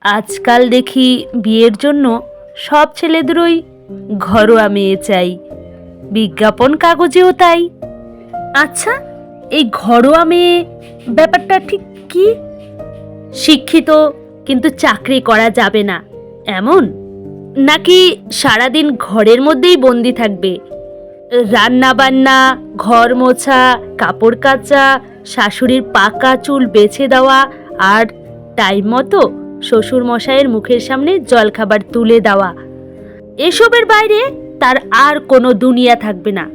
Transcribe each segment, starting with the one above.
আজকাল দেখি বিয়ের জন্য সব ছেলেদেরই ঘরোয়া মেয়ে চাই, বিজ্ঞাপন কাগজেও তাই। আচ্ছা, এই ঘরোয়া মেয়ে ব্যাপারটা ঠিক কি? শিক্ষিত কিন্তু চাকরি করা যাবে না এমন? নাকি সারাদিন ঘরের মধ্যেই বন্দি থাকবে? রান্না বান্না, ঘর মোছা, কাপড় কাচা, শাশুড়ির পাকা চুল বেছে দেওয়া আর টাইম মতো শ্বশুর মশাইয়ের মুখের সামনে জলখাবার তুলে দেওয়া, এসবের বাইরে তার আর কোনো দুনিয়া থাকবে না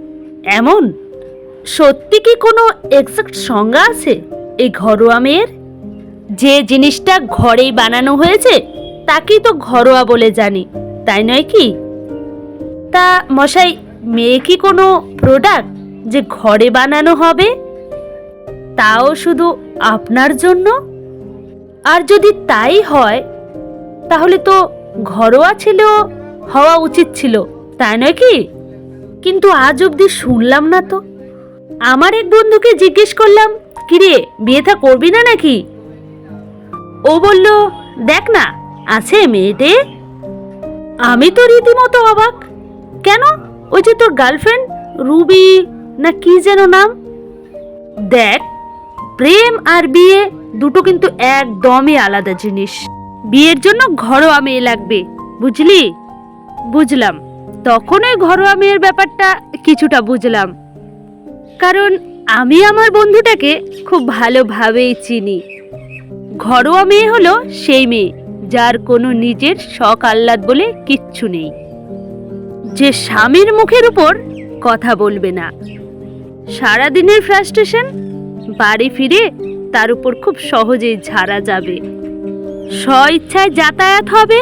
এমন? সত্যি কি কোনো এক্সাক্ট সংজ্ঞা আছে এই ঘরোয়া মেয়ের? যে জিনিসটা ঘরেই বানানো হয়েছে তাকেই তো ঘরোয়া বলে জানি, তাই নয় কি? তা মশাই, মেয়ে কি কোনো প্রোডাক্ট যে ঘরে বানানো হবে, তাও শুধু আপনার জন্য? আর যদি তাই হয় তাহলে তো ঘরোয়া ছেলেও হওয়া উচিত ছিল, তাই নয় কি? কিন্তু আজ অবধি শুনলাম না তো। আমার এক বন্ধুকে জিজ্ঞেস করলাম, কিরে বিয়ে থা করবি না নাকি? ও বলল, দেখ না আছে মেয়েটে। আমি তো রীতিমতো অবাক। কেন? ওই যে তোর গার্লফ্রেন্ড রুবি না কি যেন নাম। দেখ, প্রেম আর বিয়ে দুটো কিন্তু একদমই আলাদা জিনিস। বিয়ের জন্য ঘরোয়া মেয়ে লাগবে, বুঝলি? বুঝলাম, তখন ওই ঘরোয়া মেয়ের ব্যাপারটা কিছুটা বুঝলাম, কারণ আমি আমার বন্ধুটাকে খুব ভালোভাবেই চিনি। ঘরোয়া মেয়ে হলো সেই মেয়ে যার কোনো নিজের শখ আহ্লাদ বলে কিচ্ছু নেই, যে স্বামীর মুখের উপর কথা বলবে না, সারাদিনের ফ্রাস্ট্রেশন বাড়ি ফিরে তার উপর খুব সহজেই ঝাড়া যাবে, স্বইচ্ছায় যাতায়াত হবে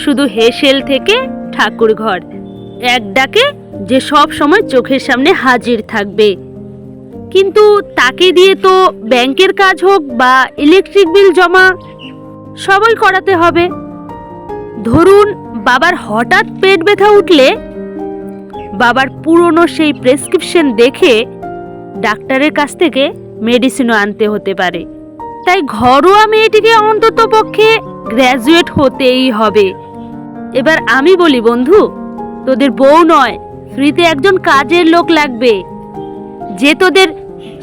শুধু হেসেল থেকে ঠাকুর ঘর, এক ডাকে যে সব সময় চোখের সামনে হাজির থাকবে। কিন্তু তাকে দিয়ে তো ব্যাংকের কাজ হোক বা ইলেকট্রিক বিল জমা সবই করাতে হবে। ধরুন বাবার হঠাৎ পেট ব্যথা উঠলে বাবার পুরনো সেই প্রেসক্রিপশন দেখে ডাক্তারের কাছ থেকে মেডিসিনও আনতে হতে পারে। তাই ঘরোয়া মেয়েটিকে অন্তত পক্ষে গ্র্যাজুয়েট হতেই হবে। এবার আমি বলি, বন্ধু, তোদের বউ নয়, ফ্রিতে একজন কাজের লোক লাগবে, যে তোদের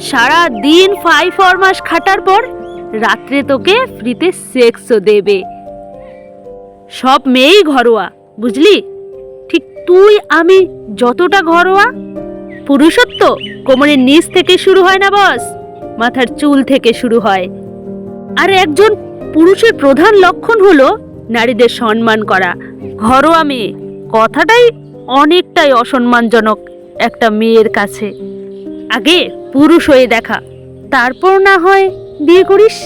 সারা দিন 5 মাস খাটার পর রাত্রে তোকে ফ্রিতে সেক্সও দেবে। সব মেয়েই ঘরোয়া, বুঝলি? ঠিক তুই আমি যতটা ঘরোয়া, পুরুষত্ব কোমরের নিচ থেকে শুরু হয় না বস, মাথার চুল থেকে শুরু হয়। আর একজন পুরুষের প্রধান লক্ষণ হলো নারীদের সম্মান করা। ঘরোয়া মেয়ে কথাটাই অনেকটাই অসম্মানজনক একটা মেয়ের কাছে। আগে পুরুষ হয়ে দেখা, তারপর না হয় বিয়ে করিস।